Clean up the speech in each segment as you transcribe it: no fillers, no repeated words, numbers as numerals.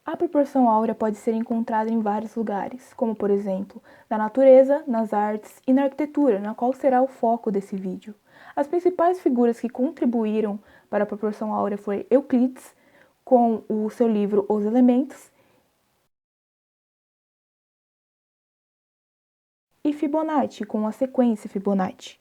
A proporção áurea pode ser encontrada em vários lugares, como por exemplo, na natureza, nas artes e na arquitetura, na qual será o foco desse vídeo. As principais figuras que contribuíram para a proporção áurea foi Euclides, com o seu livro Os Elementos, e Fibonacci, com a sequência Fibonacci.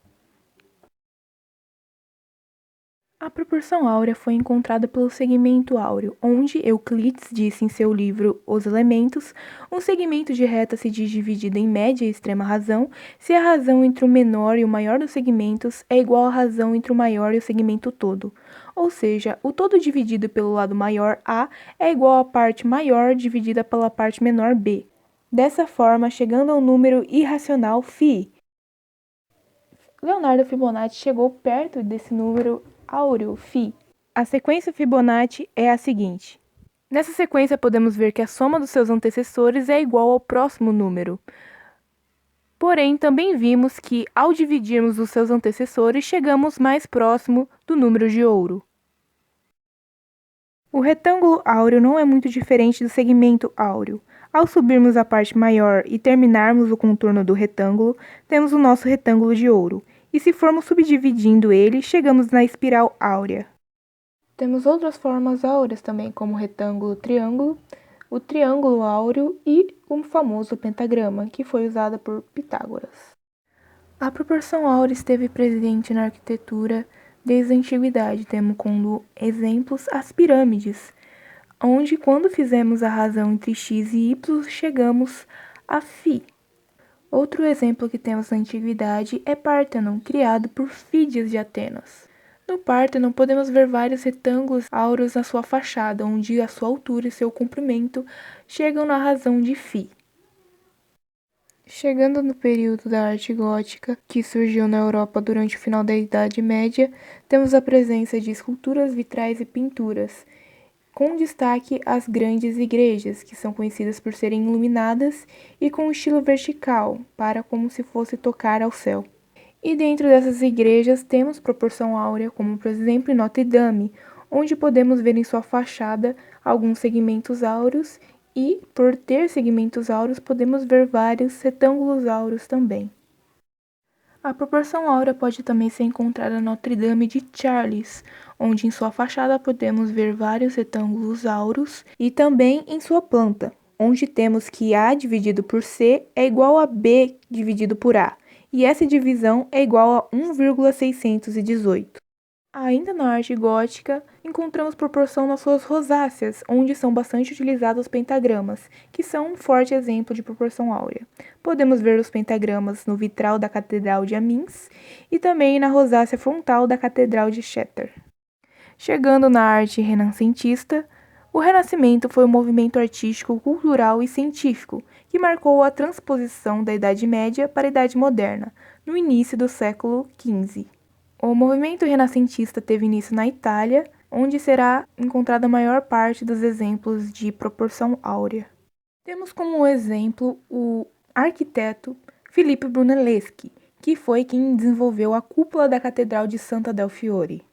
A proporção áurea foi encontrada pelo segmento áureo, onde Euclides disse em seu livro Os Elementos, um segmento de reta se diz dividido em média e extrema razão, se a razão entre o menor e o maior dos segmentos é igual à razão entre o maior e o segmento todo. Ou seja, o todo dividido pelo lado maior A é igual à parte maior dividida pela parte menor B. Dessa forma, chegando ao número irracional φ. Leonardo Fibonacci chegou perto desse número áureo φ. A sequência Fibonacci é a seguinte. Nessa sequência, podemos ver que a soma dos seus antecessores é igual ao próximo número. Porém, também vimos que, ao dividirmos os seus antecessores, chegamos mais próximo do número de ouro. O retângulo áureo não é muito diferente do segmento áureo. Ao subirmos a parte maior e terminarmos o contorno do retângulo, temos o nosso retângulo de ouro. E se formos subdividindo ele, chegamos na espiral áurea. Temos outras formas áureas também, como o retângulo triângulo, o triângulo áureo e o famoso pentagrama, que foi usado por Pitágoras. A proporção áurea esteve presente na arquitetura desde a antiguidade, temos como exemplos as pirâmides, onde quando fizemos a razão entre x e y, chegamos a φ. Outro exemplo que temos na antiguidade é Pártenon, criado por Fídias de Atenas. No Pártenon, podemos ver vários retângulos áureos na sua fachada, onde a sua altura e seu comprimento chegam na razão de φ. Chegando no período da arte gótica, que surgiu na Europa durante o final da Idade Média, temos a presença de esculturas, vitrais e pinturas, com destaque as grandes igrejas, que são conhecidas por serem iluminadas e com um estilo vertical, para como se fosse tocar ao céu. E dentro dessas igrejas temos proporção áurea, como por exemplo em Notre Dame, onde podemos ver em sua fachada alguns segmentos áureos e, por ter segmentos áureos, podemos ver vários retângulos áureos também. A proporção áurea pode também ser encontrada na Notre Dame de Chartres, onde em sua fachada podemos ver vários retângulos áureos e também em sua planta, onde temos que A dividido por C é igual a B dividido por A, e essa divisão é igual a 1,618. Ainda na arte gótica, encontramos proporção nas suas rosáceas, onde são bastante utilizados os pentagramas, que são um forte exemplo de proporção áurea. Podemos ver os pentagramas no vitral da Catedral de Amiens e também na rosácea frontal da Catedral de Chester. Chegando na arte renascentista, o Renascimento foi um movimento artístico, cultural e científico que marcou a transposição da Idade Média para a Idade Moderna, no início do século XV. O movimento renascentista teve início na Itália, onde será encontrada a maior parte dos exemplos de proporção áurea. Temos como exemplo o arquiteto Filippo Brunelleschi, que foi quem desenvolveu a cúpula da Catedral de Santa del Fiore.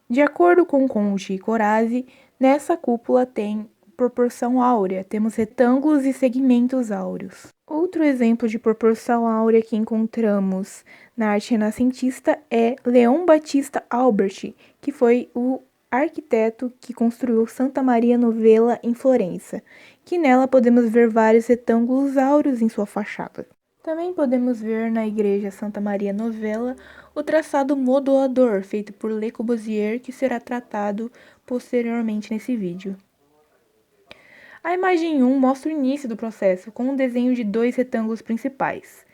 De acordo com Conte e Corazzi, nessa cúpula tem proporção áurea, temos retângulos e segmentos áureos. Outro exemplo de proporção áurea que encontramos na arte renascentista é Leon Battista Alberti, que foi o arquiteto que construiu Santa Maria Novella em Florença, que nela podemos ver vários retângulos áureos em sua fachada. Também podemos ver na igreja Santa Maria Novella o traçado modulador feito por Le Corbusier, que será tratado posteriormente nesse vídeo. A imagem 1 mostra o início do processo, com um desenho de dois retângulos principais.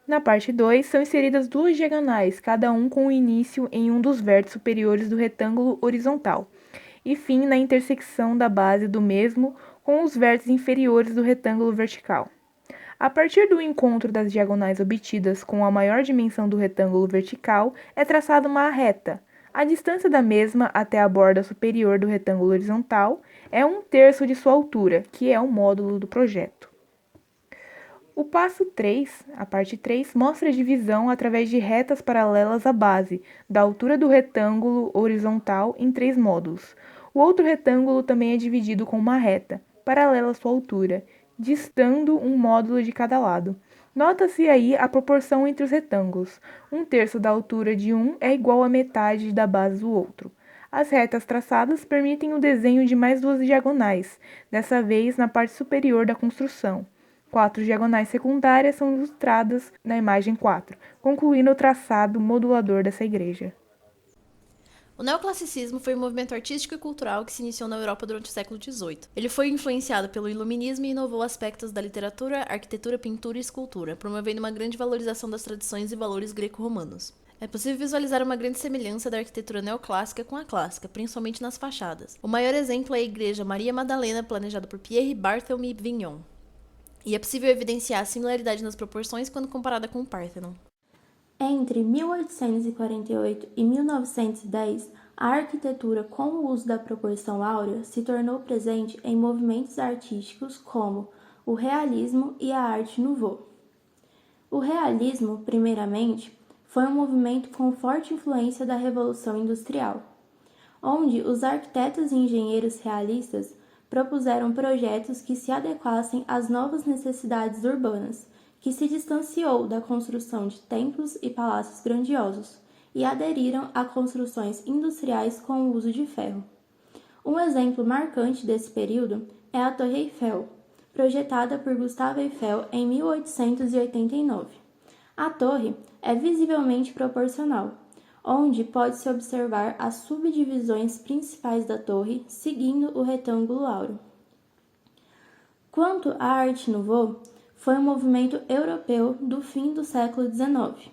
Na parte 2, são inseridas duas diagonais, cada um com o início em um dos vértices superiores do retângulo horizontal, e fim na intersecção da base do mesmo com os vértices inferiores do retângulo vertical. A partir do encontro das diagonais obtidas com a maior dimensão do retângulo vertical, é traçada uma reta. A distância da mesma até a borda superior do retângulo horizontal é 1/3 de sua altura, que é o módulo do projeto. O passo 3, a parte 3, mostra a divisão através de retas paralelas à base, da altura do retângulo horizontal em 3 módulos. O outro retângulo também é dividido com uma reta, paralela à sua altura, distando um módulo de cada lado. Nota-se aí a proporção entre os retângulos. Um terço da altura de um é igual à metade da base do outro. As retas traçadas permitem o desenho de mais duas diagonais, dessa vez na parte superior da construção. 4 diagonais secundárias são ilustradas na imagem 4, concluindo o traçado modulador dessa igreja. O neoclassicismo foi um movimento artístico e cultural que se iniciou na Europa durante o século XVIII. Ele foi influenciado pelo iluminismo e inovou aspectos da literatura, arquitetura, pintura e escultura, promovendo uma grande valorização das tradições e valores greco-romanos. É possível visualizar uma grande semelhança da arquitetura neoclássica com a clássica, principalmente nas fachadas. O maior exemplo é a Igreja Maria Madalena, planejada por Pierre Barthélemy Vignon. E é possível evidenciar a similaridade nas proporções quando comparada com o Parthenon. Entre 1848 e 1910, a arquitetura com o uso da proporção áurea se tornou presente em movimentos artísticos como o realismo e a arte nouveau. O realismo, primeiramente, foi um movimento com forte influência da Revolução Industrial, onde os arquitetos e engenheiros realistas propuseram projetos que se adequassem às novas necessidades urbanas, que se distanciou da construção de templos e palácios grandiosos e aderiram a construções industriais com o uso de ferro. Um exemplo marcante desse período é a Torre Eiffel, projetada por Gustave Eiffel em 1889. A torre é visivelmente proporcional, onde pode-se observar as subdivisões principais da torre seguindo o retângulo áureo. Quanto à Arte Nouveau, foi um movimento europeu do fim do século XIX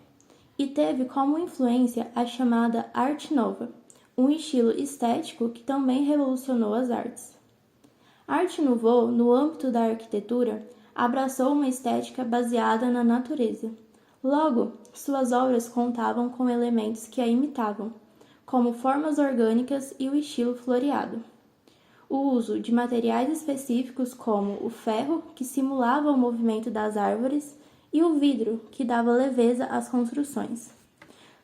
e teve como influência a chamada Arte Nova, um estilo estético que também revolucionou as artes. Arte Nouveau, no âmbito da arquitetura, abraçou uma estética baseada na natureza. Logo, suas obras contavam com elementos que a imitavam, como formas orgânicas e o estilo floreado. O uso de materiais específicos como o ferro, que simulava o movimento das árvores, e o vidro, que dava leveza às construções.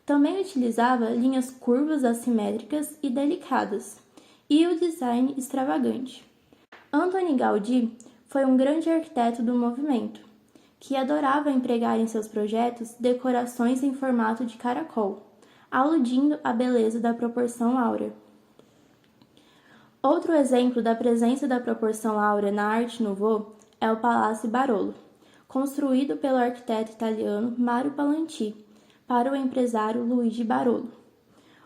Também utilizava linhas curvas assimétricas e delicadas, e o design extravagante. Antoni Gaudí foi um grande arquiteto do movimento, que adorava empregar em seus projetos decorações em formato de caracol, aludindo à beleza da proporção áurea. Outro exemplo da presença da proporção áurea na Arte Nouveau é o Palácio Barolo, construído pelo arquiteto italiano Mario Palanti para o empresário Luigi Barolo.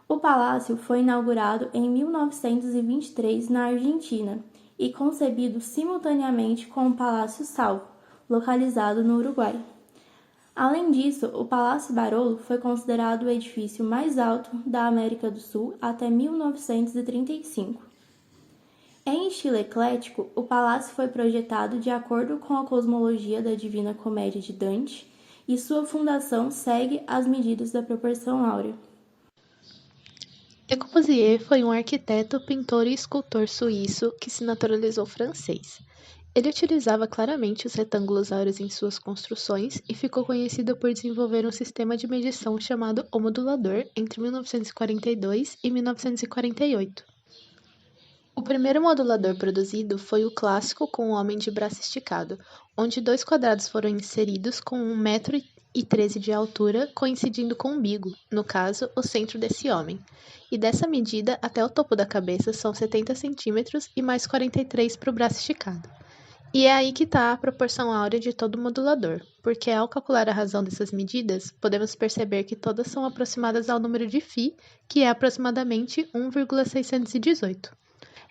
O palácio foi inaugurado em 1923 na Argentina e concebido simultaneamente com o Palácio Salvo, localizado no Uruguai. Além disso, o Palácio Barolo foi considerado o edifício mais alto da América do Sul até 1935. Em estilo eclético, o palácio foi projetado de acordo com a cosmologia da Divina Comédia de Dante e sua fundação segue as medidas da proporção áurea. Le Corbusier foi um arquiteto, pintor e escultor suíço que se naturalizou francês. Ele utilizava claramente os retângulos áureos em suas construções e ficou conhecido por desenvolver um sistema de medição chamado o modulador entre 1942 e 1948. O primeiro modulador produzido foi o clássico com o homem de braço esticado, onde 2 quadrados foram inseridos com 1,13 m de altura, coincidindo com o umbigo, no caso, o centro desse homem. E dessa medida até o topo da cabeça são 70 centímetros e mais 43 para o braço esticado. E é aí que está a proporção áurea de todo modulador, porque ao calcular a razão dessas medidas, podemos perceber que todas são aproximadas ao número de φ, que é aproximadamente 1,618.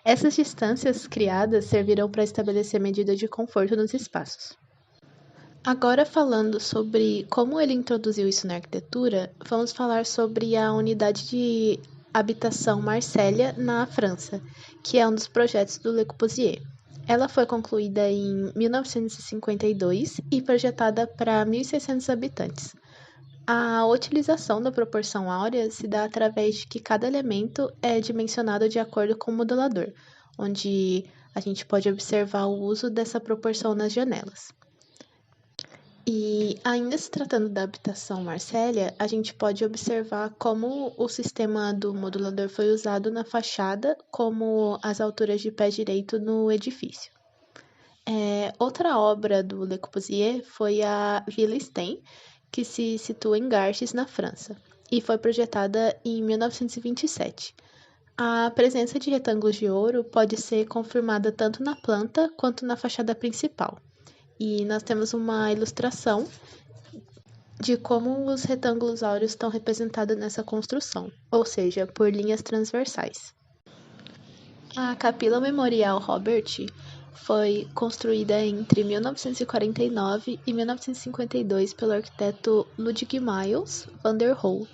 Essas distâncias criadas servirão para estabelecer medida de conforto nos espaços. Agora, falando sobre como ele introduziu isso na arquitetura, vamos falar sobre a unidade de habitação Marcélia, na França, que é um dos projetos do Le Corbusier. Ela foi concluída em 1952 e projetada para 1.600 habitantes. A utilização da proporção áurea se dá através de que cada elemento é dimensionado de acordo com o modulador, onde a gente pode observar o uso dessa proporção nas janelas. E ainda se tratando da habitação Marcélia, a gente pode observar como o sistema do modulador foi usado na fachada, como as alturas de pé direito no edifício. Outra obra do Le Corbusier foi a Villa Stein, que se situa em Garches, na França, e foi projetada em 1927. A presença de retângulos de ouro pode ser confirmada tanto na planta quanto na fachada principal. E nós temos uma ilustração de como os retângulos áureos estão representados nessa construção, ou seja, por linhas transversais. A Capilla Memorial Robert foi construída entre 1949 e 1952 pelo arquiteto Ludwig Miles van der Rohe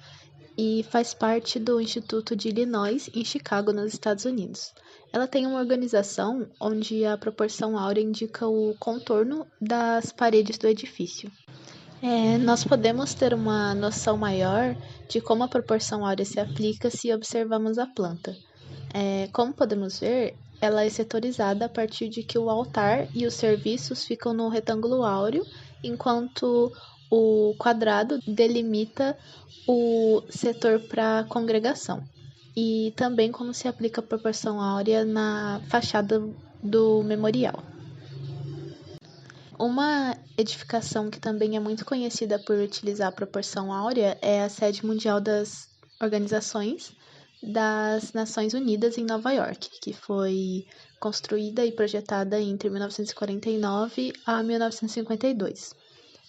e faz parte do Instituto de Illinois, em Chicago, nos Estados Unidos. Ela tem uma organização onde a proporção áurea indica o contorno das paredes do edifício. Nós podemos ter uma noção maior de como a proporção áurea se aplica se observarmos a planta. Como podemos ver, ela é setorizada a partir de que o altar e os serviços ficam no retângulo áureo, enquanto o quadrado delimita o setor para a congregação. E também como se aplica a proporção áurea na fachada do memorial. Uma edificação que também é muito conhecida por utilizar a proporção áurea é a sede mundial das Organizações das Nações Unidas em Nova York, que foi construída e projetada entre 1949 a 1952.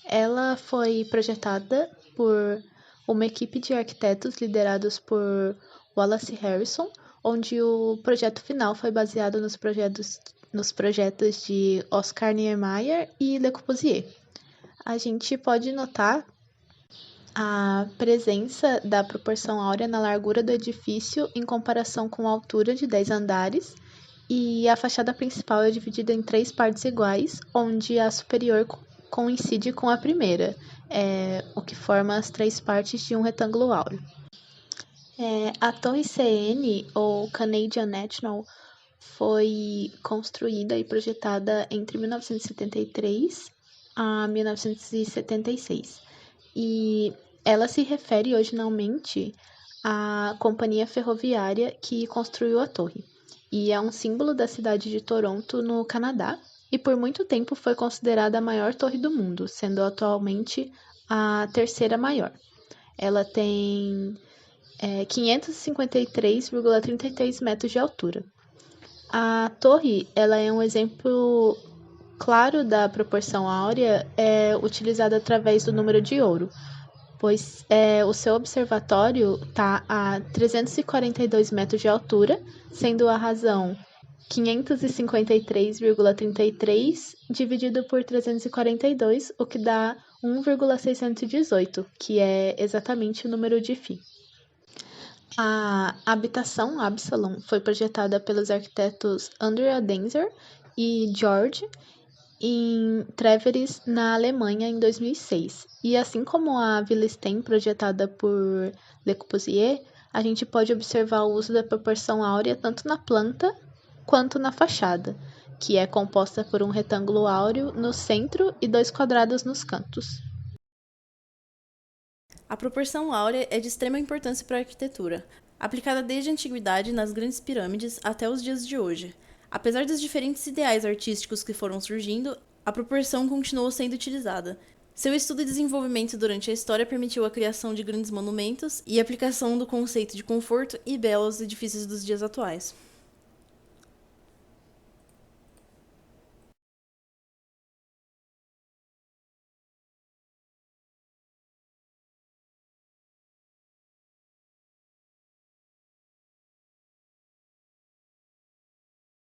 Ela foi projetada por uma equipe de arquitetos liderados por Wallace Harrison, onde o projeto final foi baseado nos projetos de Oscar Niemeyer e Le Corbusier. A gente pode notar a presença da proporção áurea na largura do edifício em comparação com a altura de 10 andares, e a fachada principal é dividida em 3 partes iguais, onde a superior coincide com a primeira, o que forma as 3 partes de um retângulo áureo. A Torre CN, ou Canadian National, foi construída e projetada entre 1973 a 1976. E ela se refere originalmente à companhia ferroviária que construiu a torre. E é um símbolo da cidade de Toronto, no Canadá, e por muito tempo foi considerada a maior torre do mundo, sendo atualmente a terceira maior. Ela tem 553,33 metros de altura. A torre ela é um exemplo claro da proporção áurea utilizada através do número de ouro, pois o seu observatório está a 342 metros de altura, sendo a razão 553,33 dividido por 342, o que dá 1,618, que é exatamente o número de Φ. A habitação Absalon foi projetada pelos arquitetos Andrea Denzer e George em Treveris, na Alemanha, em 2006. E assim como a Villa Stein, projetada por Le Corbusier, a gente pode observar o uso da proporção áurea tanto na planta quanto na fachada, que é composta por um retângulo áureo no centro e 2 quadrados nos cantos. A proporção áurea é de extrema importância para a arquitetura, aplicada desde a antiguidade nas grandes pirâmides até os dias de hoje. Apesar dos diferentes ideais artísticos que foram surgindo, a proporção continuou sendo utilizada. Seu estudo e desenvolvimento durante a história permitiu a criação de grandes monumentos e a aplicação do conceito de conforto e belo aos edifícios dos dias atuais.